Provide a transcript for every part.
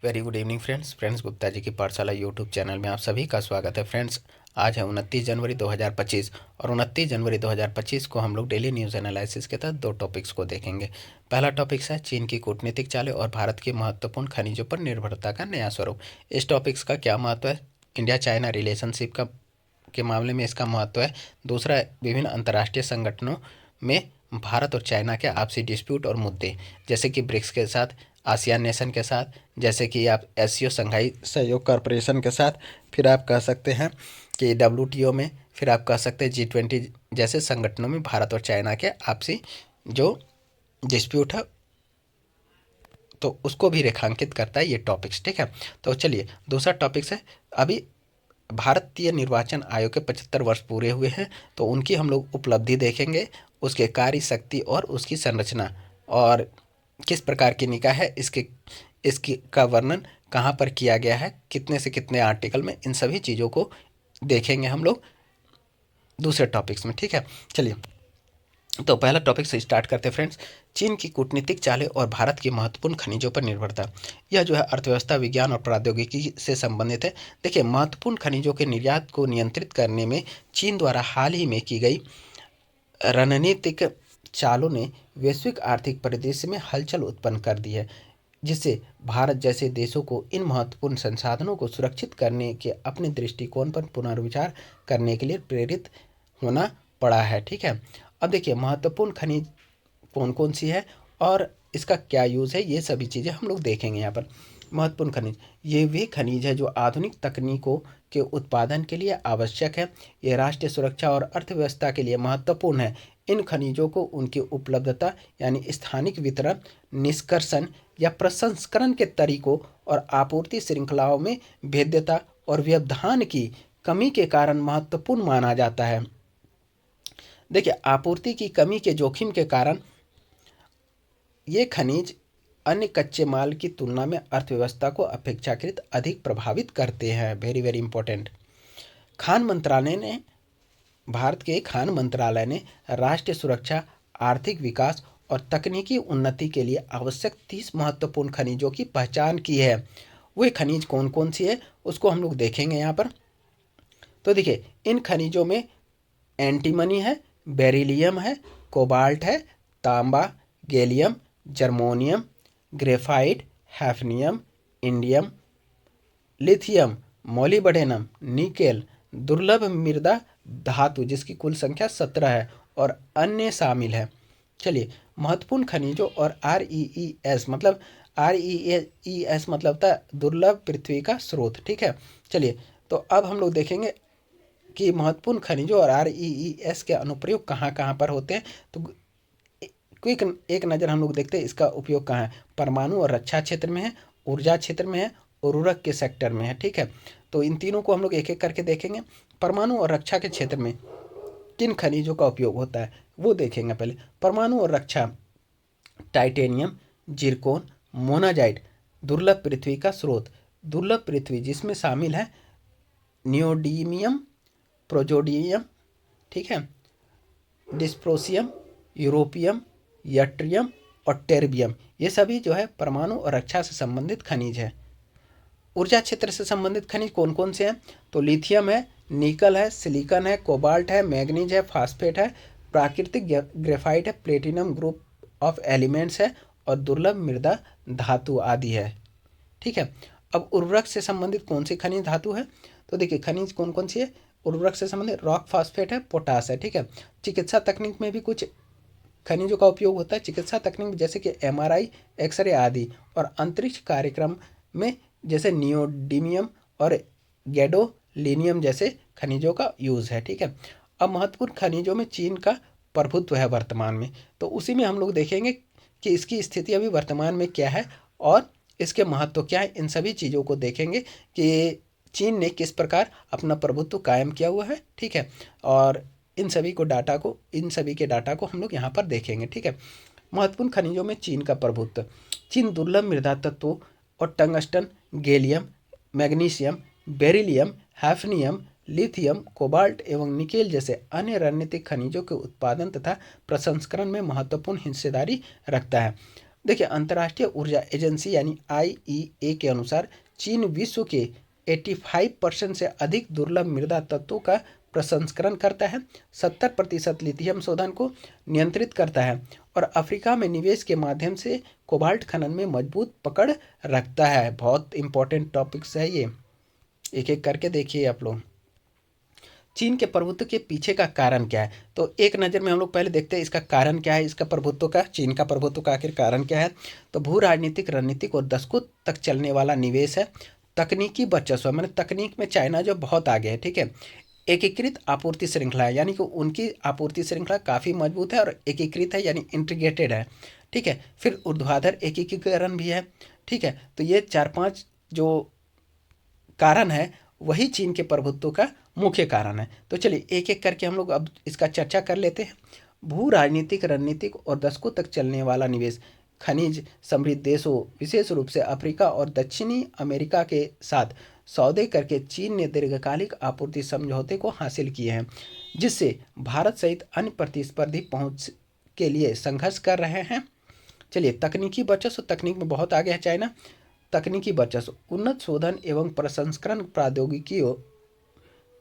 Very good evening friends Gupta ji की पाठशाला YouTube channel में आप सभी का स्वागत है। फ्रेंड्स आज है 29 जनवरी 2025 और 29 जनवरी 2025 को हम लोग डेली न्यूज़ एनालिसिस के तहत दो टॉपिक्स को देखेंगे। पहला टॉपिक्स है चीन की कूटनीतिक चालें और भारत की महत्वपूर्ण खनिजों पर निर्भरता का नया स्वरूप। इस टॉपिक्स का क्या महत्व है, इंडिया चाइना रिलेशनशिप का के मामले में इसका महत्व है। दूसरा, विभिन्न अंतर्राष्ट्रीय संगठनों में भारत और चाइना के आपसी डिस्प्यूट और मुद्दे, जैसे कि ब्रिक्स के साथ, आसियान नेशन के साथ, जैसे कि आप एससीओ संघाई सहयोग कॉरपोरेशन के साथ, फिर आप कह सकते हैं कि डब्ल्यूटीओ में, फिर आप कह सकते हैं G20 जैसे संगठनों में भारत और चाइना के आपसी जो डिस्प्यूट है तो उसको भी रेखांकित करता है ये टॉपिक्स। ठीक है, तो चलिए दूसरा टॉपिक्स है, अभी भारतीय निर्वाचन आयोग के 75 वर्ष पूरे हुए हैं, तो उनकी हम लोग उपलब्धि देखेंगे, उसके कार्य शक्ति और उसकी संरचना और किस प्रकार की निकाय है, इसकी का वर्णन कहाँ पर किया गया है, कितने से कितने आर्टिकल में, इन सभी चीज़ों को देखेंगे हम लोग दूसरे टॉपिक्स में। ठीक है, चलिए तो पहला टॉपिक से स्टार्ट करते हैं फ्रेंड्स। चीन की कूटनीतिक चालें और भारत की महत्वपूर्ण खनिजों पर निर्भरता। यह जो है अर्थव्यवस्था, विज्ञान और प्रौद्योगिकी से संबंधित है। देखिए, महत्वपूर्ण खनिजों के निर्यात को नियंत्रित करने में चीन द्वारा हाल ही में की गई रणनीतिक चालों ने वैश्विक आर्थिक परिदृश्य में हलचल उत्पन्न कर दी है, जिससे भारत जैसे देशों को इन महत्वपूर्ण संसाधनों को सुरक्षित करने के अपने दृष्टिकोण पर पुनर्विचार करने के लिए प्रेरित होना पड़ा है। ठीक है, अब देखिए महत्वपूर्ण खनिज कौन कौन सी है और इसका क्या यूज़ है, ये सभी चीज़ें हम लोग देखेंगे यहाँ पर। महत्वपूर्ण खनिज, ये वे खनिज है जो आधुनिक तकनीकों के उत्पादन के लिए आवश्यक है। ये राष्ट्रीय सुरक्षा और अर्थव्यवस्था के लिए महत्वपूर्ण है। इन खनिजों को उनकी उपलब्धता यानी स्थानिक वितरण, निष्कर्षण या प्रसंस्करण के तरीकों और आपूर्ति श्रृंखलाओं में भेद्यता और व्यवधान की कमी के कारण महत्वपूर्ण माना जाता है। देखिए, आपूर्ति की कमी के जोखिम के कारण ये खनिज अन्य कच्चे माल की तुलना में अर्थव्यवस्था को अपेक्षाकृत अधिक प्रभावित करते हैं। Very very important. भारत के खान मंत्रालय ने राष्ट्रीय सुरक्षा, आर्थिक विकास और तकनीकी उन्नति के लिए आवश्यक 30 महत्वपूर्ण खनिजों की पहचान की है। वे खनिज कौन कौन सी है उसको हम लोग देखेंगे यहाँ पर। तो देखिए, इन खनिजों में एंटीमनी है, बेरिलियम है, कोबाल्ट है, तांबा, gallium, germanium, graphite, hafnium, indium, lithium, molybdenum, nickel, दुर्लभ मृदा धातु जिसकी कुल संख्या 17 है और अन्य शामिल है। चलिए, महत्वपूर्ण खनिजों और REES मतलब था दुर्लभ पृथ्वी का स्रोत। ठीक है, चलिए तो अब हम लोग देखेंगे कि महत्वपूर्ण खनिजों और REES के अनुप्रयोग कहाँ कहाँ पर होते हैं। तो क्विक एक नज़र हम लोग देखते हैं इसका उपयोग कहाँ है। परमाणु और रक्षा क्षेत्र में है, ऊर्जा क्षेत्र में है, उर्वरक के सेक्टर में है। ठीक है, तो इन तीनों को हम लोग एक एक करके देखेंगे। परमाणु और रक्षा के क्षेत्र में किन खनिजों का उपयोग होता है वो देखेंगे पहले। परमाणु और रक्षा, टाइटेनियम, जिरकोन, मोनाजाइट, दुर्लभ पृथ्वी का स्रोत। दुर्लभ पृथ्वी जिसमें शामिल है नियोडीमियम, प्रोजोडियम, ठीक है, डिस्प्रोसियम, यूरोपियम, यट्रियम और टेरबियम, ये सभी जो है परमाणु और रक्षा से संबंधित खनिज है। ऊर्जा क्षेत्र से संबंधित खनिज कौन कौन से हैं, तो लिथियम है, निकल है, सिलिकॉन है, कोबाल्ट है, मैग्नीज है, फास्फेट है, प्राकृतिक ग्रेफाइट है, प्लेटिनम ग्रुप ऑफ एलिमेंट्स है और दुर्लभ मृदा धातु आदि है। ठीक है, अब उर्वरक से संबंधित कौन सी खनिज धातु है, तो देखिए खनिज कौन कौन सी है उर्वरक से संबंधित, रॉक फास्फेट है, पोटास है। ठीक है, चिकित्सा तकनीक में भी कुछ खनिजों का उपयोग होता है। चिकित्सा तकनीक जैसे कि MRI, एक्सरे आदि, और अंतरिक्ष कार्यक्रम में जैसे नियोडिमियम और गैडोलिनियम जैसे खनिजों का यूज़ है। ठीक है, अब महत्वपूर्ण खनिजों में चीन का प्रभुत्व है वर्तमान में, तो उसी में हम लोग देखेंगे कि इसकी स्थिति अभी वर्तमान में क्या है और इसके महत्व क्या है। इन सभी चीज़ों को देखेंगे कि चीन ने किस प्रकार अपना प्रभुत्व कायम किया हुआ है। ठीक है, और इन सभी के डाटा को हम लोग यहाँ पर देखेंगे। ठीक है, महत्वपूर्ण खनिजों में चीन का प्रभुत्व। चीन दुर्लभ मृदा तत्वों और tungsten, gallium, magnesium, beryllium, hafnium, lithium, cobalt एवं निकेल जैसे अन्य रणनीतिक खनिजों के उत्पादन तथा प्रसंस्करण में महत्वपूर्ण हिस्सेदारी रखता है। देखिए, अंतर्राष्ट्रीय ऊर्जा एजेंसी यानी IEA के अनुसार चीन विश्व के 85% से अधिक दुर्लभ मृदा तत्वों का प्रसंस्करण करता है, 70% लिथियम शोधन को नियंत्रित करता है और अफ्रीका में निवेश के माध्यम से कोबाल्ट खनन में मजबूत पकड़ रखता है। बहुत इंपॉर्टेंट टॉपिक्स है ये, एक एक करके देखिए आप लोग। चीन के प्रभुत्व के पीछे का कारण क्या है, तो एक नज़र में हम लोग पहले देखते हैं इसका कारण क्या है, इसका प्रभुत्व का, चीन का प्रभुत्व का आखिर कारण क्या है। तो भू राजनीतिक, रणनीतिक और दशकों तक चलने वाला निवेश है। तकनीकी वर्चस्व, मैंने तकनीक में चाइना जो बहुत आगे है, ठीक है। एकीकृत आपूर्ति श्रृंखला है, यानी कि उनकी आपूर्ति श्रृंखला काफ़ी मजबूत है और एकीकृत है यानी इंटीग्रेटेड है, ठीक है। फिर ऊर्ध्वाधर एकीकरण भी है, ठीक है। तो ये 4-5 जो कारण है वही चीन के प्रभुत्व का मुख्य कारण है। तो चलिए एक एक करके हम लोग अब इसका चर्चा कर लेते हैं। भू राजनीतिक, रणनीतिक और दशकों तक चलने वाला निवेश। खनिज समृद्ध देशों, विशेष रूप से अफ्रीका और दक्षिणी अमेरिका के साथ सौदे करके चीन ने दीर्घकालिक आपूर्ति समझौते को हासिल किए हैं, जिससे भारत सहित अन्य प्रतिस्पर्धी पहुंच के लिए संघर्ष कर रहे हैं। चलिए, तकनीकी वर्चस्व, तकनीक में बहुत आगे है चाइना। तकनीकी वर्चस्व, उन्नत शोधन एवं प्रसंस्करण प्रौद्योगिकियों,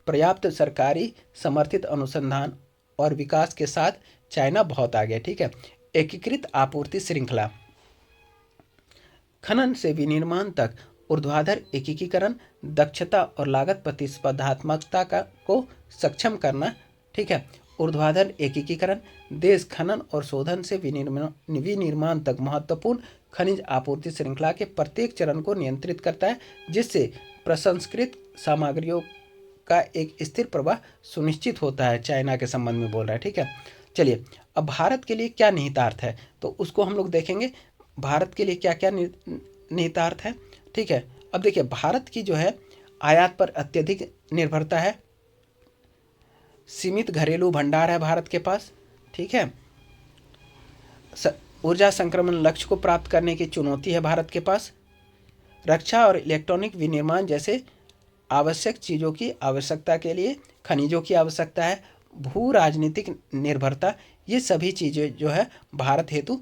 पर्याप्त सरकारी समर्थित अनुसंधान और विकास के साथ चाइना बहुत आगे, ठीक है। एकीकृत आपूर्ति श्रृंखला, खनन से विनिर्माण तक ऊर्ध्वाधर एकीकरण, दक्षता और लागत प्रतिस्पर्धात्मकता को सक्षम करना, ठीक है। ऊर्ध्वाधर एकीकरण देश खनन और शोधन से विनिर्माण तक महत्वपूर्ण खनिज आपूर्ति श्रृंखला के प्रत्येक चरण को नियंत्रित करता है, जिससे प्रसंस्कृत सामग्रियों का एक स्थिर प्रवाह सुनिश्चित होता है। चाइना के संबंध में बोल रहा है, ठीक है। चलिए, अब भारत के लिए क्या निहितार्थ है, तो उसको हम लोग देखेंगे। भारत के लिए क्या क्या निहितार्थ है, ठीक है। अब देखिए, भारत की जो है आयात पर अत्यधिक निर्भरता है, सीमित घरेलू भंडार है भारत के पास, ठीक है। ऊर्जा संक्रमण लक्ष्य को प्राप्त करने की चुनौती है भारत के पास। रक्षा और इलेक्ट्रॉनिक विनिर्माण जैसे आवश्यक चीज़ों की आवश्यकता के लिए खनिजों की आवश्यकता है। भू राजनीतिक निर्भरता, ये सभी चीज़ें जो है भारत हेतु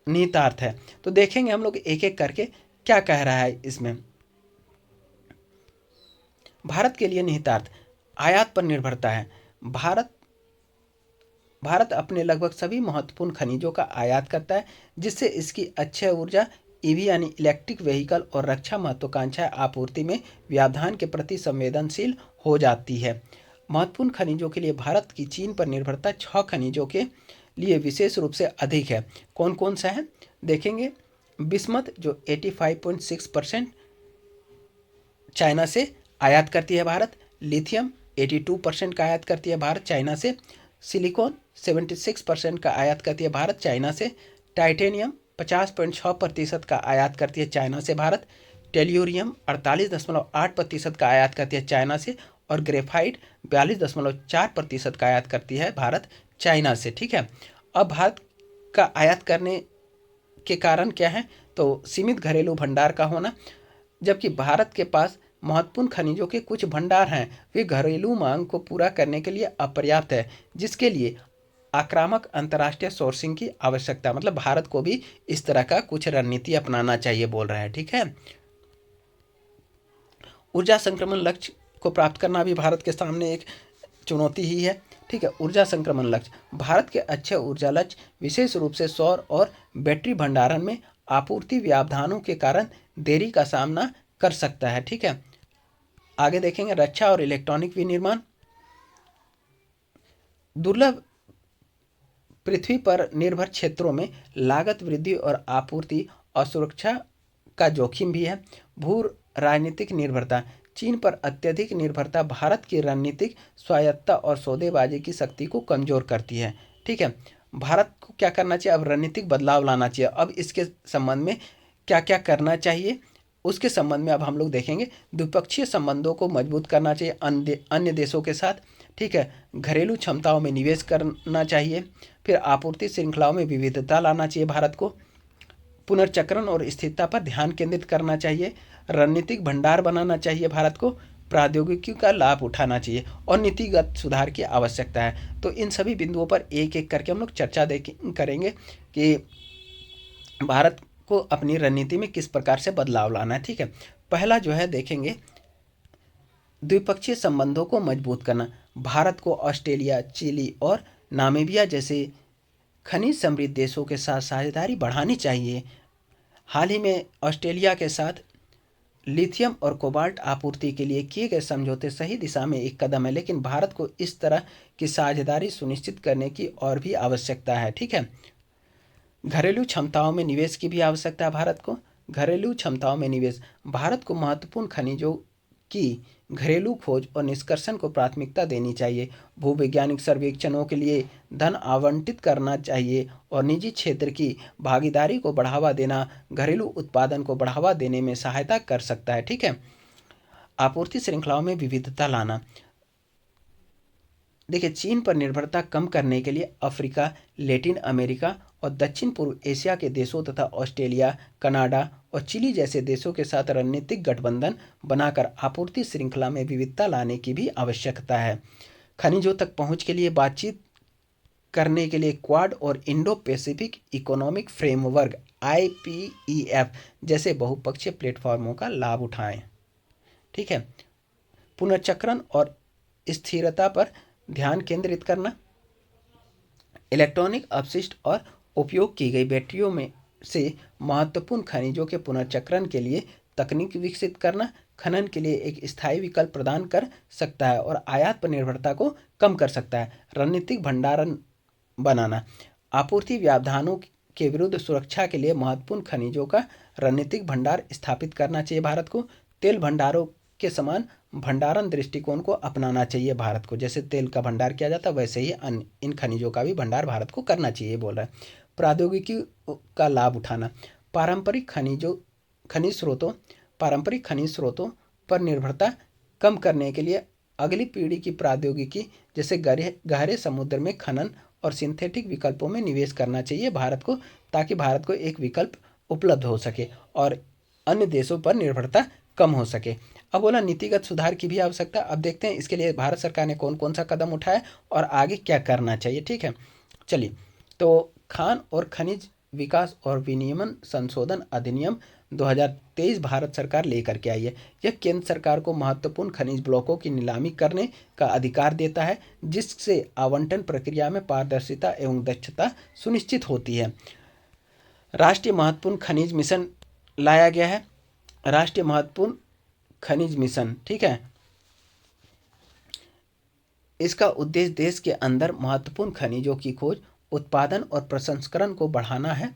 निहितार्थ है। तो देखेंगे हम लोग एक एक करके क्या कह रहा है इसमें। भारत के लिए निहितार्थ, आयात पर निर्भरता है। भारत अपने लगभग सभी महत्वपूर्ण खनिजों का आयात करता है, जिससे इसकी अक्षय ऊर्जा, ईवी यानी इलेक्ट्रिक व्हीकल और रक्षा महत्वाकांक्षा आपूर्ति में व्यवधान के प्रति संवेदनशील हो जाती है। महत्वपूर्ण खनिजों के लिए भारत की चीन पर निर्भरता 6 खनिजों के लिए विशेष रूप से अधिक है। कौन कौन सा है देखेंगे। बिस्मथ जो 85.6% चाइना से आयात करती है भारत। लिथियम 82% का आयात करती है भारत चाइना से। सिलिकॉन 76% का आयात करती है भारत चाइना से। टाइटेनियम 50.6% का आयात करती है चाइना से भारत। टेल्यूरियम 48.8% का आयात करती है चाइना से और ग्रेफाइट 42.4% का आयात करती है भारत चाइना से, ठीक है। अब भारत का आयात करने के कारण क्या है, तो सीमित घरेलू भंडार का होना। जबकि भारत के पास महत्वपूर्ण खनिजों के कुछ भंडार हैं, वे घरेलू मांग को पूरा करने के लिए अपर्याप्त है, जिसके लिए आक्रामक अंतर्राष्ट्रीय सोर्सिंग की आवश्यकता, मतलब भारत को भी इस तरह का कुछ रणनीति अपनाना चाहिए बोल रहा है, ठीक है। ऊर्जा संक्रमण लक्ष्य को प्राप्त करना भी भारत के सामने एक चुनौती ही है, ठीक है। ऊर्जा संक्रमण लक्ष्य, भारत के अच्छे ऊर्जा लक्ष्य विशेष रूप से सौर और बैटरी भंडारण में आपूर्ति व्यवधानों के कारण देरी का सामना कर सकता है, ठीक है। आगे देखेंगे रक्षा और इलेक्ट्रॉनिक विनिर्माण। दुर्लभ पृथ्वी पर निर्भर क्षेत्रों में लागत वृद्धि और आपूर्ति असुरक्षा का जोखिम भी है। भू राजनीतिक निर्भरता, चीन पर अत्यधिक निर्भरता भारत की रणनीतिक स्वायत्तता और सौदेबाजी की शक्ति को कमजोर करती है, ठीक है। भारत को क्या करना चाहिए, अब रणनीतिक बदलाव लाना चाहिए। अब इसके संबंध में क्या क्या करना चाहिए, उसके संबंध में अब हम लोग देखेंगे। द्विपक्षीय संबंधों को मजबूत करना चाहिए अन्य देशों के साथ, ठीक है। घरेलू क्षमताओं में निवेश करना चाहिए। फिर आपूर्ति श्रृंखलाओं में विविधता लाना चाहिए भारत को। पुनर्चक्रण और स्थिरता पर ध्यान केंद्रित करना चाहिए। रणनीतिक भंडार बनाना चाहिए भारत को। प्रौद्योगिकी का लाभ उठाना चाहिए और नीतिगत सुधार की आवश्यकता है। तो इन सभी बिंदुओं पर एक एक करके हम लोग चर्चा करेंगे कि भारत को अपनी रणनीति में किस प्रकार से बदलाव लाना है। ठीक है, पहला जो है देखेंगे द्विपक्षीय संबंधों को मजबूत करना। भारत को ऑस्ट्रेलिया, चिली और नामीबिया जैसे खनिज समृद्ध देशों के साथ साझेदारी बढ़ानी चाहिए। हाल ही में ऑस्ट्रेलिया के साथ लिथियम और कोबाल्ट आपूर्ति के लिए किए गए समझौते सही दिशा में एक कदम है, लेकिन भारत को इस तरह की साझेदारी सुनिश्चित करने की और भी आवश्यकता है। ठीक है, घरेलू क्षमताओं में निवेश की भी आवश्यकता है भारत को। घरेलू क्षमताओं में निवेश, भारत को महत्वपूर्ण खनिजों की घरेलू खोज और निष्कर्षण को प्राथमिकता देनी चाहिए। भूवैज्ञानिक सर्वेक्षणों के लिए धन आवंटित करना चाहिए और निजी क्षेत्र की भागीदारी को बढ़ावा देना घरेलू उत्पादन को बढ़ावा देने में सहायता कर सकता है। ठीक है, आपूर्ति श्रृंखलाओं में विविधता लाना। देखिए, चीन पर निर्भरता कम करने के लिए अफ्रीका, लैटिन अमेरिका और दक्षिण पूर्व एशिया के देशों तथा ऑस्ट्रेलिया, कनाडा और चिली जैसे देशों के साथ रणनीतिक गठबंधन बनाकर आपूर्ति श्रृंखला में विविधता लाने की भी आवश्यकता है। खनिजों तक पहुंच के लिए बातचीत करने के लिए क्वाड और Indo Pacific economic framework IPEF जैसे बहुपक्षीय प्लेटफॉर्मों का लाभ उठाएं। ठीक है, पुनर्चक्रण और स्थिरता पर ध्यान केंद्रित करना। इलेक्ट्रॉनिक अपशिष्ट और उपयोग की गई बैटरियों में से महत्वपूर्ण खनिजों के पुनर्चक्रण के लिए तकनीक विकसित करना खनन के लिए एक स्थायी विकल्प प्रदान कर सकता है और आयात पर निर्भरता को कम कर सकता है। रणनीतिक भंडारण बनाना, आपूर्ति व्यवधानों के विरुद्ध सुरक्षा के लिए महत्वपूर्ण खनिजों का रणनीतिक भंडार स्थापित करना चाहिए भारत को। तेल भंडारों के समान भंडारण दृष्टिकोण को अपनाना चाहिए भारत को। जैसे तेल का भंडार किया जाता है वैसे ही इन खनिजों का भी भंडार भारत को करना चाहिए बोल रहा है। प्रौद्योगिकी का लाभ उठाना, पारंपरिक खनिज स्रोतों पर निर्भरता कम करने के लिए अगली पीढ़ी की प्रौद्योगिकी जैसे गहरे समुद्र में खनन और सिंथेटिक विकल्पों में निवेश करना चाहिए भारत को, ताकि भारत को एक विकल्प उपलब्ध हो सके और अन्य देशों पर निर्भरता कम हो सके। अब बोला नीतिगत सुधार की भी आवश्यकता। अब देखते हैं इसके लिए भारत सरकार ने कौन कौन सा कदम उठाया और आगे क्या करना चाहिए। ठीक है, चलिए, तो खान और खनिज विकास और विनियमन संशोधन अधिनियम 2023 भारत सरकार लेकर के आई है। यह केंद्र सरकार को महत्वपूर्ण खनिज ब्लॉकों की नीलामी करने का अधिकार देता है, जिससे आवंटन प्रक्रिया में पारदर्शिता एवं दक्षता सुनिश्चित होती है। राष्ट्रीय महत्वपूर्ण खनिज मिशन लाया गया है, राष्ट्रीय महत्वपूर्ण खनिज मिशन। ठीक है, इसका उद्देश्य देश के अंदर महत्वपूर्ण खनिजों की खोज, उत्पादन और प्रसंस्करण को बढ़ाना है।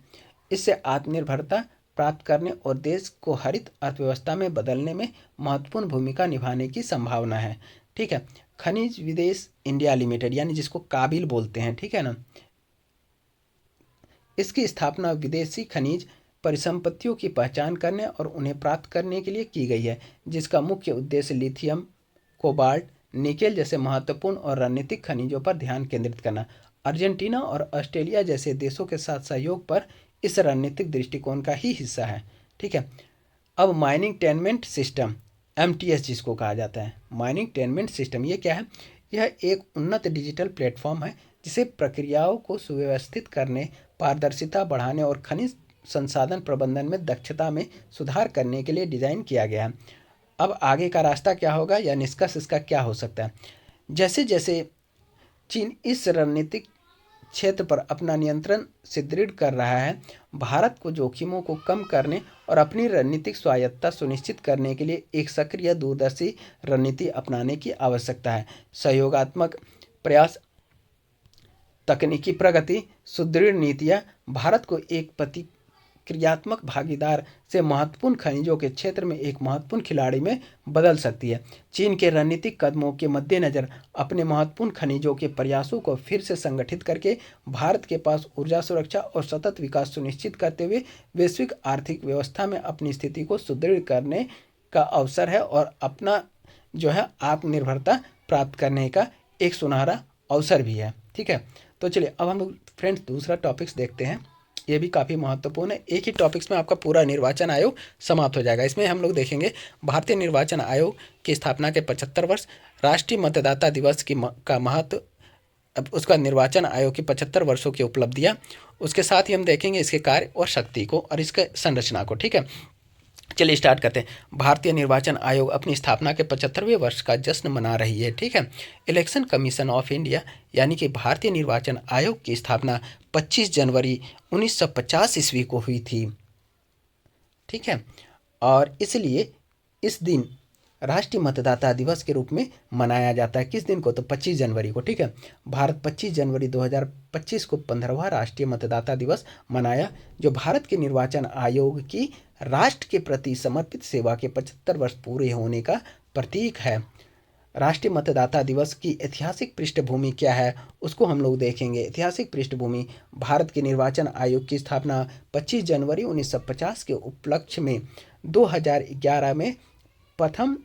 इससे आत्मनिर्भरता प्राप्त करने और देश को हरित अर्थव्यवस्था में बदलने में महत्वपूर्ण भूमिका निभाने की संभावना है। ठीक है, खनिज विदेश इंडिया लिमिटेड यानी जिसको काबिल बोलते हैं, ठीक है ना, इसकी स्थापना विदेशी खनिज परिसंपत्तियों की पहचान करने और उन्हें प्राप्त करने के लिए की गई है, जिसका मुख्य उद्देश्य लिथियम, कोबाल्ट, निकेल जैसे महत्वपूर्ण और रणनीतिक खनिजों पर ध्यान केंद्रित करना। अर्जेंटीना और ऑस्ट्रेलिया जैसे देशों के साथ सहयोग पर इस रणनीतिक दृष्टिकोण का ही हिस्सा है। ठीक है, अब माइनिंग टेनमेंट सिस्टम MTS जिसको कहा जाता है, माइनिंग टेनमेंट सिस्टम, ये क्या है? यह एक उन्नत डिजिटल प्लेटफॉर्म है जिसे प्रक्रियाओं को सुव्यवस्थित करने, पारदर्शिता बढ़ाने और खनिज संसाधन प्रबंधन में दक्षता में सुधार करने के लिए डिज़ाइन किया गया है। अब आगे का रास्ता क्या होगा या निष्कर्ष इसका क्या हो सकता है? जैसे जैसे चीन इस रणनीतिक क्षेत्र पर अपना नियंत्रण सुदृढ़ कर रहा है, भारत को जोखिमों को कम करने और अपनी रणनीतिक स्वायत्तता सुनिश्चित करने के लिए एक सक्रिय दूरदर्शी रणनीति अपनाने की आवश्यकता है। सहयोगात्मक प्रयास, तकनीकी प्रगति, सुदृढ़ नीतियाँ भारत को एक प्रतिक्रियात्मक भागीदार से महत्वपूर्ण खनिजों के क्षेत्र में एक महत्वपूर्ण खिलाड़ी में बदल सकती है। चीन के रणनीतिक कदमों के मद्देनज़र अपने महत्वपूर्ण खनिजों के प्रयासों को फिर से संगठित करके भारत के पास ऊर्जा सुरक्षा और सतत विकास सुनिश्चित करते हुए वैश्विक आर्थिक व्यवस्था में अपनी स्थिति को सुदृढ़ करने का अवसर है और अपना जो है आत्मनिर्भरता प्राप्त करने का एक सुनहरा अवसर भी है। ठीक है, तो चलिए अब हम लोग फ्रेंड्स दूसरा टॉपिक्स देखते हैं। ये भी काफ़ी महत्वपूर्ण है। एक ही टॉपिक्स में आपका पूरा निर्वाचन आयोग समाप्त हो जाएगा। इसमें हम लोग देखेंगे भारतीय निर्वाचन आयोग की स्थापना के 75 वर्ष, राष्ट्रीय मतदाता दिवस का महत्व, अब उसका निर्वाचन आयोग की 75 वर्षों की उपलब्धियां, उसके साथ ही हम देखेंगे इसके कार्य और शक्ति को और इसके संरचना को। ठीक है, चलिए स्टार्ट करते हैं। भारतीय निर्वाचन आयोग अपनी स्थापना के 75वें वर्ष का जश्न मना रही है। ठीक है, इलेक्शन कमीशन ऑफ इंडिया यानी कि भारतीय निर्वाचन आयोग की स्थापना 25 जनवरी 1950 ईस्वी को हुई थी। ठीक है, और इसलिए इस दिन राष्ट्रीय मतदाता दिवस के रूप में मनाया जाता है। किस दिन को? तो 25 जनवरी को। ठीक है, भारत 25 जनवरी 2025 को 15वां राष्ट्रीय मतदाता दिवस मनाया, जो भारत के निर्वाचन आयोग की राष्ट्र के प्रति समर्पित सेवा के 75 वर्ष पूरे होने का प्रतीक है। राष्ट्रीय मतदाता दिवस की ऐतिहासिक पृष्ठभूमि क्या है, उसको हम लोग देखेंगे। ऐतिहासिक पृष्ठभूमि: भारत के निर्वाचन आयोग की स्थापना 25 जनवरी 1950 के उपलक्ष्य में 2011 में प्रथम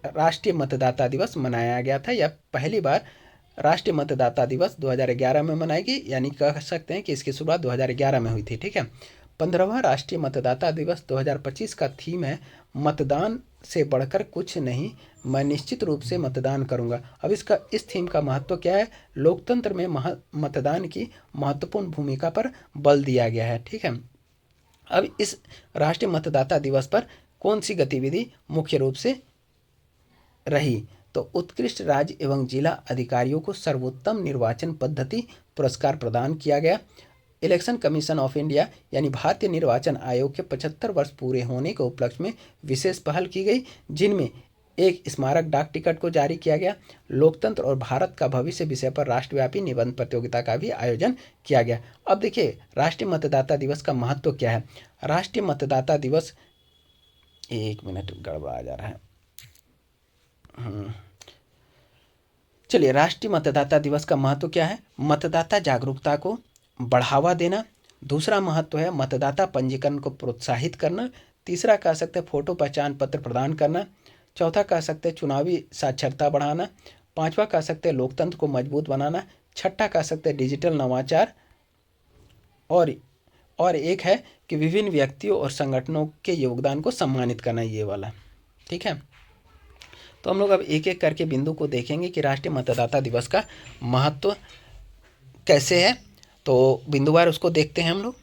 राष्ट्रीय मतदाता दिवस मनाया गया था। यह पहली बार राष्ट्रीय मतदाता दिवस 2011 में मनाई गई, यानी कह सकते हैं कि इसकी शुरुआत 2011 में हुई थी। ठीक है, 15वां राष्ट्रीय मतदाता दिवस 2025 का थीम है मतदान से बढ़कर कुछ नहीं, मैं निश्चित रूप से मतदान करूंगा। अब इस थीम का महत्व क्या है? लोकतंत्र में मतदान की महत्वपूर्ण भूमिका पर बल दिया गया है। ठीक है, अब इस राष्ट्रीय मतदाता दिवस पर कौन सी गतिविधि मुख्य रूप से रही? तो उत्कृष्ट राज्य एवं जिला अधिकारियों को सर्वोत्तम निर्वाचन पद्धति पुरस्कार प्रदान किया गया। इलेक्शन कमीशन ऑफ इंडिया यानी भारतीय निर्वाचन आयोग के 75 वर्ष पूरे होने के उपलक्ष्य में विशेष पहल की गई, जिनमें एक स्मारक डाक टिकट को जारी किया गया। लोकतंत्र और भारत का भविष्य विषय पर राष्ट्रव्यापी निबंध प्रतियोगिता का भी आयोजन किया गया। अब देखिए राष्ट्रीय मतदाता दिवस का महत्व क्या है। राष्ट्रीय मतदाता दिवस, एक मिनट गड़बड़ा जा रहा है। चलिए, राष्ट्रीय मतदाता दिवस का महत्व क्या है? मतदाता जागरूकता को बढ़ावा देना। दूसरा महत्व है मतदाता पंजीकरण को प्रोत्साहित करना। तीसरा कह सकते हैं फोटो पहचान पत्र प्रदान करना। चौथा कह सकते हैं चुनावी साक्षरता बढ़ाना। पांचवा कह सकते हैं लोकतंत्र को मजबूत बनाना। छठा कह सकते हैं डिजिटल नवाचार। और एक है कि विभिन्न व्यक्तियों और संगठनों के योगदान को सम्मानित करना, ये वाला। ठीक है, तो हम लोग अब एक एक करके बिंदु को देखेंगे कि राष्ट्रीय मतदाता दिवस का महत्व कैसे है। तो बिंदुवार उसको देखते हैं हम लोग।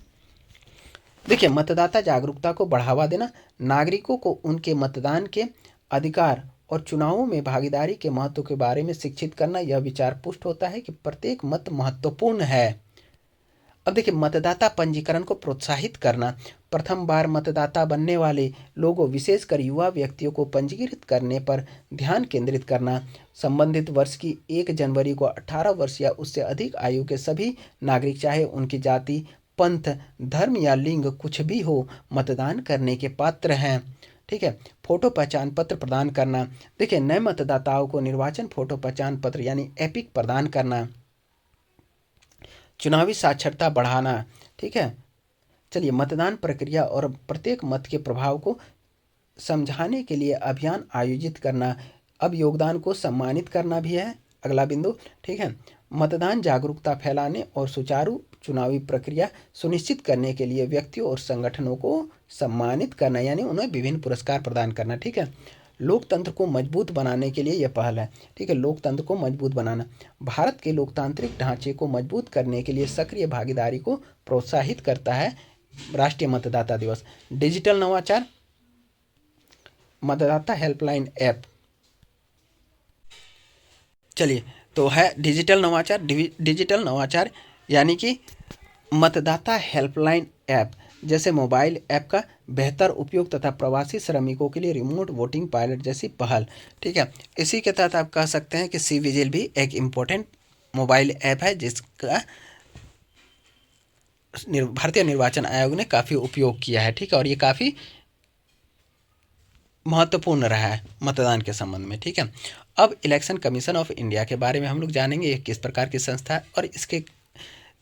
देखिए, मतदाता जागरूकता को बढ़ावा देना, नागरिकों को उनके मतदान के अधिकार और चुनावों में भागीदारी के महत्व के बारे में शिक्षित करना। यह विचार पुष्ट होता है कि प्रत्येक मत महत्वपूर्ण है। अब देखिए, मतदाता पंजीकरण को प्रोत्साहित करना, प्रथम बार मतदाता बनने वाले लोगों विशेषकर युवा व्यक्तियों को पंजीकृत करने पर ध्यान केंद्रित करना। संबंधित वर्ष की 1 जनवरी को 18 वर्ष या उससे अधिक आयु के सभी नागरिक, चाहे उनकी जाति, पंथ, धर्म या लिंग कुछ भी हो, मतदान करने के पात्र हैं। ठीक है, फोटो पहचान पत्र प्रदान करना। देखिए, नए मतदाताओं को निर्वाचन फोटो पहचान पत्र यानी एपिक प्रदान करना। चुनावी साक्षरता बढ़ाना। ठीक है, चलिए, मतदान प्रक्रिया और प्रत्येक मत के प्रभाव को समझाने के लिए अभियान आयोजित करना। अब योगदान को सम्मानित करना भी है अगला बिंदु। ठीक है, मतदान जागरूकता फैलाने और सुचारू चुनावी प्रक्रिया सुनिश्चित करने के लिए व्यक्तियों और संगठनों को सम्मानित करना, यानी उन्हें विभिन्न पुरस्कार प्रदान करना। ठीक है, लोकतंत्र को मजबूत बनाने के लिए यह पहल है। ठीक है, लोकतंत्र को मजबूत बनाना, भारत के लोकतांत्रिक ढांचे को मजबूत करने के लिए सक्रिय भागीदारी को प्रोत्साहित करता है राष्ट्रीय मतदाता दिवस। डिजिटल नवाचार, मतदाता हेल्पलाइन ऐप। चलिए, तो है डिजिटल नवाचार। डिजिटल नवाचार यानी कि मतदाता हेल्पलाइन ऐप जैसे मोबाइल ऐप का बेहतर उपयोग तथा प्रवासी श्रमिकों के लिए रिमोट वोटिंग पायलट जैसी पहल। ठीक है, इसी के तहत आप कह सकते हैं कि सी विजिल भी एक इम्पोर्टेंट मोबाइल ऐप है जिसका भारतीय निर्वाचन आयोग ने काफ़ी उपयोग किया है। ठीक है, और ये काफ़ी महत्वपूर्ण रहा है मतदान के संबंध में। ठीक है, अब इलेक्शन कमीशन ऑफ इंडिया के बारे में हम लोग जानेंगे, ये किस प्रकार की संस्था है और इसके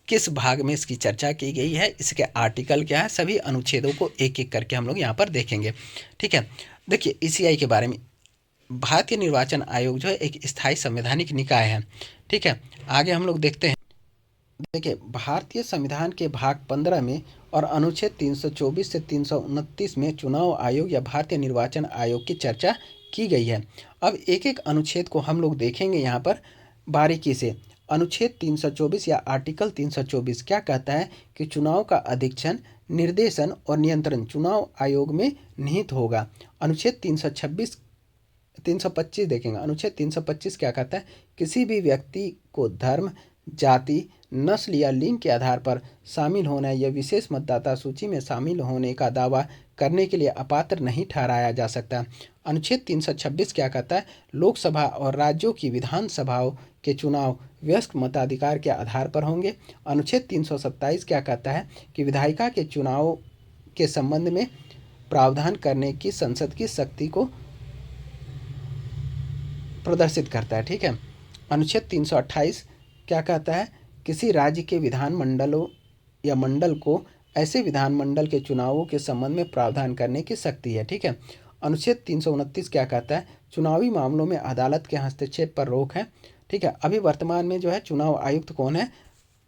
किस भाग में इसकी चर्चा की गई है, इसके आर्टिकल क्या है, सभी अनुच्छेदों को एक एक करके हम लोग यहाँ पर देखेंगे। ठीक है, देखिए ईसीआई के बारे में, भारतीय निर्वाचन आयोग जो है एक स्थायी संवैधानिक निकाय है। ठीक है, आगे हम लोग देखते हैं। देखिए, भारतीय संविधान के भाग 15 में और अनुच्छेद 324 से 329 में चुनाव आयोग या भारतीय निर्वाचन आयोग की चर्चा की गई है। अब एक एक अनुच्छेद को हम लोग देखेंगे यहाँ पर बारीकी से। अनुच्छेद 324 या आर्टिकल 324 क्या कहता है कि चुनाव का अधीक्षण, निर्देशन और नियंत्रण चुनाव आयोग में निहित होगा। अनुच्छेद 325 देखेंगे। अनुच्छेद 325 क्या कहता है, किसी भी व्यक्ति को धर्म, जाति, नस्ल या लिंग के आधार पर शामिल होने या विशेष मतदाता सूची में शामिल होने का दावा करने के लिए अपात्र नहीं ठहराया जा सकता। अनुच्छेद 326 क्या कहता है, लोकसभा और राज्यों की विधानसभाओं के चुनाव वयस्क मताधिकार के आधार पर होंगे। अनुच्छेद 327 क्या कहता है कि विधायिका के चुनाव के संबंध में प्रावधान करने की संसद की शक्ति को प्रदर्शित करता है। ठीक है। अनुच्छेद 328 क्या कहता है, किसी राज्य के विधानमंडलों या मंडल को ऐसे विधानमंडल के चुनावों के संबंध में प्रावधान करने की शक्ति है। ठीक है। अनुच्छेद 329 क्या कहता है, चुनावी मामलों में अदालत के हस्तक्षेप पर रोक है। ठीक है। अभी वर्तमान में जो है चुनाव आयुक्त कौन है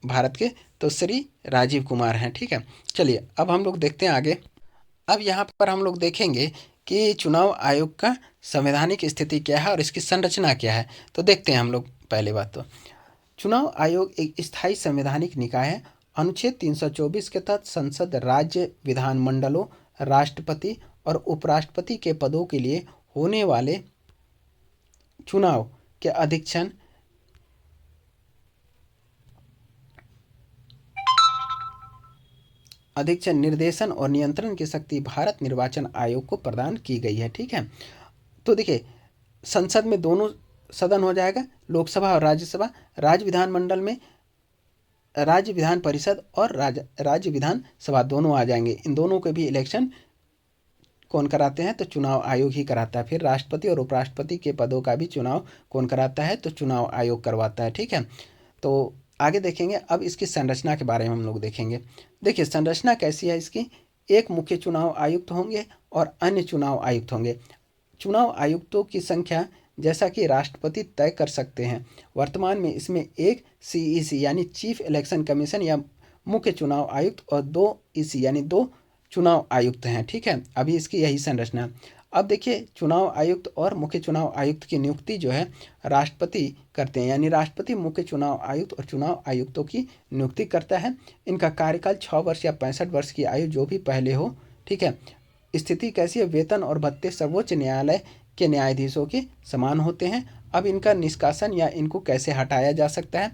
भारत के, तो श्री राजीव कुमार हैं। ठीक है। चलिए अब हम लोग देखते हैं आगे। अब यहाँ पर हम लोग देखेंगे कि चुनाव आयोग का संवैधानिक स्थिति क्या है और इसकी संरचना क्या है। तो देखते हैं हम लोग। पहले बात तो चुनाव आयोग एक स्थायी संवैधानिक निकाय है। अनुच्छेद 324 के तहत संसद, राज्य विधानमंडलों, राष्ट्रपति और उपराष्ट्रपति के पदों के लिए होने वाले चुनाव के अधीक्षण, निर्देशन और नियंत्रण की शक्ति भारत निर्वाचन आयोग को प्रदान की गई है। ठीक है। तो देखिए, संसद में दोनों सदन हो जाएगा, लोकसभा और राज्यसभा। राज्य विधानमंडल में राज्य विधान परिषद और राज्य विधान सभा दोनों आ जाएंगे। इन दोनों के भी इलेक्शन कौन कराते हैं, तो चुनाव आयोग ही कराता है। फिर राष्ट्रपति और उपराष्ट्रपति के पदों का भी चुनाव कौन कराता है, तो चुनाव आयोग करवाता है। ठीक है। तो आगे देखेंगे। अब इसकी संरचना के बारे में हम लोग देखेंगे। देखिए संरचना कैसी है इसकी, एक मुख्य चुनाव आयुक्त होंगे और अन्य चुनाव आयुक्त होंगे। चुनाव आयुक्तों की संख्या जैसा कि राष्ट्रपति तय कर सकते हैं। वर्तमान में इसमें एक सीईसी यानी चीफ इलेक्शन कमीशन या मुख्य चुनाव आयुक्त और 2 ईसी यानी 2 चुनाव आयुक्त हैं। ठीक है। अभी इसकी यही संरचना। अब देखिए, चुनाव आयुक्त और मुख्य चुनाव आयुक्त की नियुक्ति जो है राष्ट्रपति करते हैं, यानी राष्ट्रपति मुख्य चुनाव आयुक्त और चुनाव आयुक्तों की नियुक्ति करता है। इनका कार्यकाल 6 वर्ष या 65 वर्ष की आयु जो भी पहले हो। ठीक है। स्थिति कैसी है, वेतन और भत्ते सर्वोच्च न्यायालय के न्यायाधीशों के समान होते हैं। अब इनका निष्कासन या इनको कैसे हटाया जा सकता है,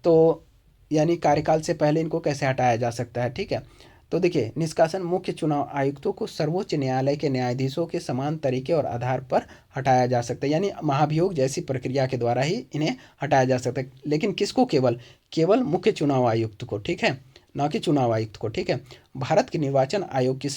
तो यानी कार्यकाल से पहले इनको कैसे हटाया जा सकता है। ठीक है। तो देखिए, निष्कासन मुख्य चुनाव आयुक्तों को सर्वोच्च न्यायालय के न्यायाधीशों के समान तरीके और आधार पर हटाया जा सकता है, यानी महाभियोग जैसी प्रक्रिया के द्वारा ही इन्हें हटाया जा सकता है। लेकिन किसको, केवल मुख्य चुनाव आयुक्त को। ठीक है, न कि चुनाव आयुक्त को। ठीक है। भारत के निर्वाचन आयोग की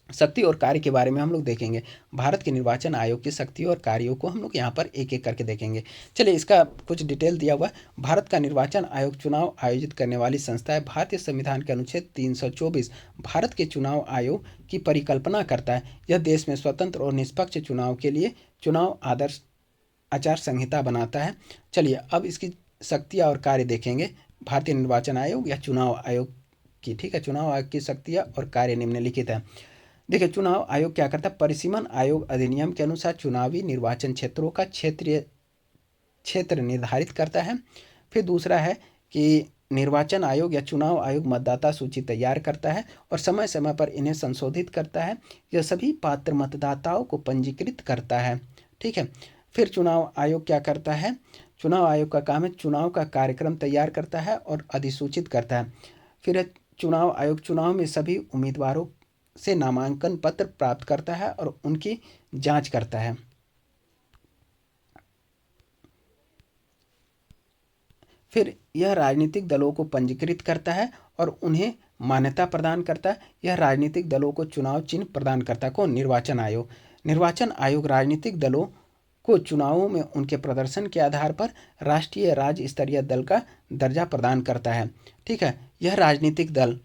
शक्ति और कार्य के बारे में हम लोग देखेंगे। भारत के निर्वाचन आयोग की शक्ति और कार्यों को हम लोग यहाँ पर एक एक करके देखेंगे। चलिए, इसका कुछ डिटेल दिया हुआ है। भारत का निर्वाचन आयोग चुनाव आयोजित करने वाली संस्था है। भारतीय संविधान के अनुच्छेद 324 भारत के चुनाव आयोग की परिकल्पना करता है। यह देश में स्वतंत्र और निष्पक्ष चुनाव के लिए चुनाव आदर्श आचार संहिता बनाता है। चलिए अब इसकी शक्तियाँ और कार्य देखेंगे। भारतीय निर्वाचन आयोग या चुनाव आयोग की। ठीक है। चुनाव आयोग की शक्तियाँ और कार्य निम्नलिखित है। देखिए, चुनाव आयोग क्या करता है, परिसीमन आयोग अधिनियम के अनुसार चुनावी निर्वाचन क्षेत्रों का क्षेत्र निर्धारित करता है। फिर दूसरा है कि निर्वाचन आयोग या चुनाव आयोग मतदाता सूची तैयार करता है और समय समय पर इन्हें संशोधित करता है। यह सभी पात्र मतदाताओं को पंजीकृत करता है। ठीक है। फिर चुनाव आयोग क्या करता है, चुनाव आयोग का काम है चुनाव का कार्यक्रम तैयार करता है और अधिसूचित करता है। फिर चुनाव आयोग चुनाव में सभी उम्मीदवारों से नामांकन पत्र प्राप्त करता है और उनकी जांच करता है। फिर यह राजनीतिक दलों को पंजीकृत करता है और उन्हें मान्यता प्रदान करता है। यह राजनीतिक दलों को चुनाव चिन्ह प्रदान करता है। कौन, निर्वाचन आयोग। निर्वाचन आयोग राजनीतिक दलों को चुनावों में उनके प्रदर्शन के आधार पर राष्ट्रीय राज्य स्तरीय दल का दर्जा प्रदान करता है। ठीक है। यह राजनीतिक दल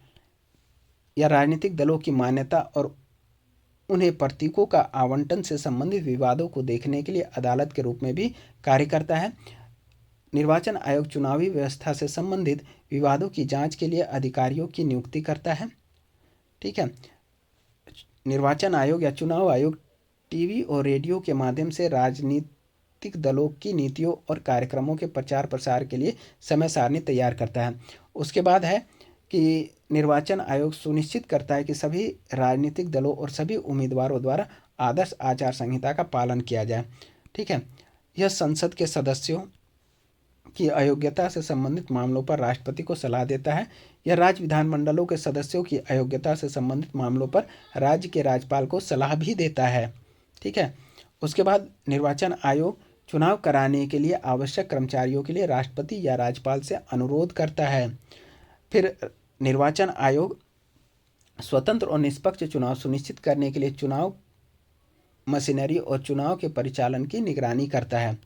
या राजनीतिक दलों की मान्यता और उन्हें प्रतीकों का आवंटन से संबंधित विवादों को देखने के लिए अदालत के रूप में भी कार्य करता है। निर्वाचन आयोग चुनावी व्यवस्था से संबंधित विवादों की जांच के लिए अधिकारियों की नियुक्ति करता है। ठीक है। निर्वाचन आयोग या चुनाव आयोग टीवी और रेडियो के माध्यम से राजनीतिक दलों की नीतियों और कार्यक्रमों के प्रचार प्रसार के लिए समय सारणी तैयार करता है। उसके बाद है कि निर्वाचन आयोग सुनिश्चित करता है कि सभी राजनीतिक दलों और सभी उम्मीदवारों द्वारा आदर्श आचार संहिता का पालन किया जाए। ठीक है। यह संसद के सदस्यों की अयोग्यता से संबंधित मामलों पर राष्ट्रपति को सलाह देता है। यह राज्य विधानमंडलों के सदस्यों की अयोग्यता से संबंधित मामलों पर राज्य के राज्यपाल को सलाह भी देता है। ठीक है। उसके बाद निर्वाचन आयोग चुनाव कराने के लिए आवश्यक कर्मचारियों के लिए राष्ट्रपति या राज्यपाल से अनुरोध करता है। फिर निर्वाचन आयोग स्वतंत्र और निष्पक्ष चुनाव सुनिश्चित करने के लिए चुनाव मशीनरी और चुनाव के परिचालन की निगरानी करता है।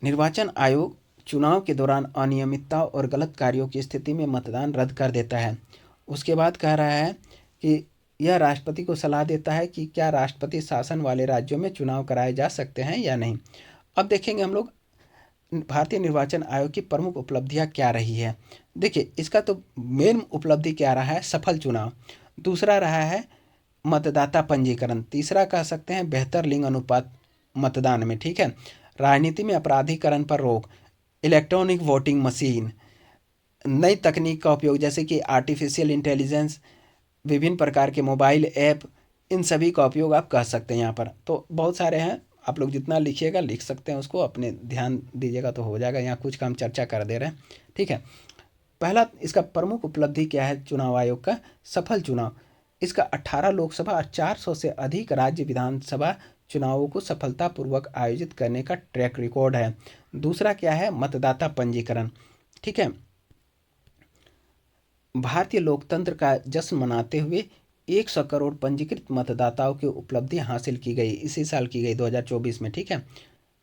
निर्वाचन आयोग चुनाव के दौरान अनियमितता और गलत कार्यों की स्थिति में मतदान रद्द कर देता है। उसके बाद कह रहा है कि यह राष्ट्रपति को सलाह देता है कि क्या राष्ट्रपति शासन वाले राज्यों में चुनाव कराए जा सकते हैं या नहीं। अब देखेंगे हम लोग भारतीय निर्वाचन आयोग की प्रमुख उपलब्धियां क्या रही है। देखिए, इसका तो मेन उपलब्धि क्या रहा है, सफल चुनाव। दूसरा रहा है मतदाता पंजीकरण। तीसरा कह सकते हैं बेहतर लिंग अनुपात मतदान में। ठीक है। राजनीति में अपराधीकरण पर रोक, इलेक्ट्रॉनिक वोटिंग मशीन, नई तकनीक का उपयोग जैसे कि आर्टिफिशियल इंटेलिजेंस, विभिन्न प्रकार के मोबाइल ऐप, इन सभी का उपयोग आप कह सकते हैं। यहाँ पर तो बहुत सारे हैं, आप लोग जितना लिखिएगा लिख सकते हैं, उसको अपने ध्यान दीजिएगा तो हो जाएगा। यहाँ कुछ काम चर्चा कर दे रहे हैं। ठीक है। पहला इसका प्रमुख उपलब्धि क्या है चुनाव आयोग का, सफल चुनाव। इसका 18 लोकसभा और 400 से अधिक राज्य विधानसभा चुनावों को सफलतापूर्वक आयोजित करने का ट्रैक रिकॉर्ड है। दूसरा क्या है, मतदाता पंजीकरण। ठीक है। भारतीय लोकतंत्र का जश्न मनाते हुए 100 करोड़ पंजीकृत मतदाताओं की उपलब्धि हासिल की गई, इसी साल की गई 2024 में। ठीक है,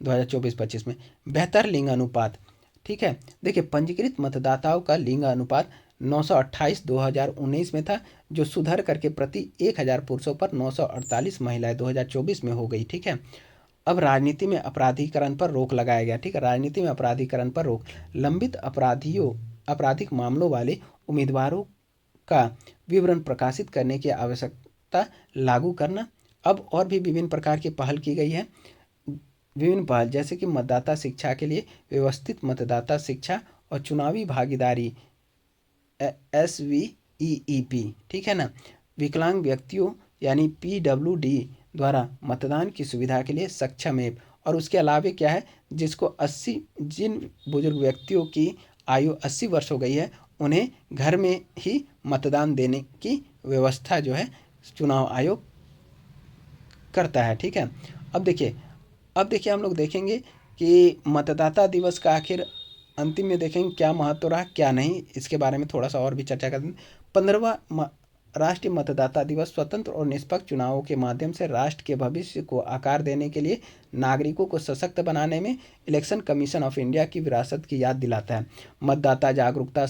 2024-25 में। बेहतर लिंग अनुपात। ठीक है। देखिए, पंजीकृत मतदाताओं का लिंग अनुपात 928 2019 में था, जो सुधर करके प्रति 1000 पुरुषों पर 948 महिलाएं 2024 में हो गई। ठीक है। अब राजनीति में अपराधीकरण पर रोक लगाया गया। ठीक है। राजनीति में अपराधीकरण पर रोक, लंबित आपराधिक मामलों वाले उम्मीदवारों का विवरण प्रकाशित करने की आवश्यकता लागू करना। अब और भी विभिन्न प्रकार की पहल की गई है। विभिन्न पहल जैसे कि मतदाता शिक्षा के लिए व्यवस्थित मतदाता शिक्षा और चुनावी भागीदारी SVEEP। ठीक है ना। विकलांग व्यक्तियों यानी PWD द्वारा मतदान की सुविधा के लिए सक्षम ऐप। और उसके अलावा क्या है, जिन बुजुर्ग व्यक्तियों की आयु 80 वर्ष हो गई है, उन्हें घर में ही मतदान देने की व्यवस्था जो है चुनाव आयोग करता है। ठीक है। अब देखिए हम लोग देखेंगे कि मतदाता दिवस का आखिर अंतिम में देखेंगे क्या महत्व रहा क्या नहीं, इसके बारे में थोड़ा सा और भी चर्चा करते हैं। 15वां राष्ट्रीय मतदाता दिवस स्वतंत्र और निष्पक्ष चुनावों के माध्यम से राष्ट्र के भविष्य को आकार देने के लिए नागरिकों को सशक्त बनाने में इलेक्शन कमीशन ऑफ इंडिया की विरासत की याद दिलाता है। मतदाता जागरूकता,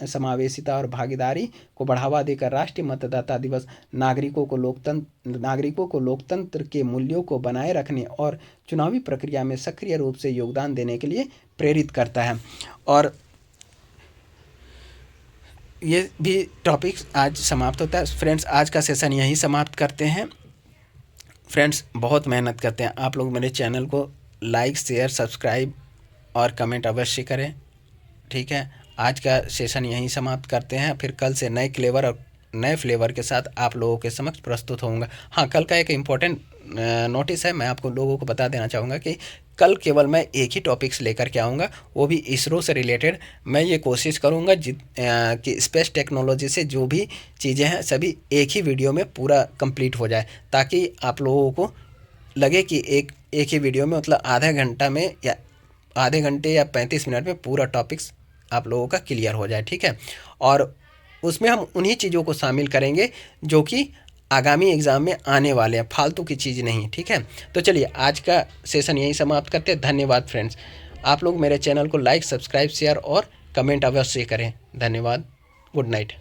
समावेशिता और भागीदारी को बढ़ावा देकर राष्ट्रीय मतदाता दिवस नागरिकों को लोकतंत्र के मूल्यों को बनाए रखने और चुनावी प्रक्रिया में सक्रिय रूप से योगदान देने के लिए प्रेरित करता है। और ये भी टॉपिक्स आज समाप्त होता है। फ्रेंड्स, आज का सेशन यहीं समाप्त करते हैं। फ्रेंड्स, बहुत मेहनत करते हैं आप लोग। मेरे चैनल को लाइक, शेयर, सब्सक्राइब और कमेंट अवश्य करें। ठीक है। आज का सेशन यहीं समाप्त करते हैं। फिर कल से नए फ्लेवर के साथ आप लोगों के समक्ष प्रस्तुत होऊंगा। हाँ, कल का एक इम्पोर्टेंट नोटिस है, मैं आपको लोगों को बता देना चाहूँगा कि कल केवल मैं एक ही टॉपिक्स लेकर के आऊँगा, वो भी इसरो से रिलेटेड। मैं ये कोशिश करूँगा कि स्पेस टेक्नोलॉजी से जो भी चीज़ें हैं सभी एक ही वीडियो में पूरा कंप्लीट हो जाए, ताकि आप लोगों को लगे कि एक ही वीडियो में मतलब आधे घंटे या 35 मिनट में पूरा टॉपिक्स आप लोगों का क्लियर हो जाए। ठीक है। और उसमें हम उन्हीं चीज़ों को शामिल करेंगे जो कि आगामी एग्ज़ाम में आने वाले हैं, फालतू की चीज़ नहीं। ठीक है। तो चलिए आज का सेशन यहीं समाप्त करते हैं। धन्यवाद फ्रेंड्स। आप लोग मेरे चैनल को लाइक, सब्सक्राइब, शेयर और कमेंट अवश्य करें। धन्यवाद। Good night.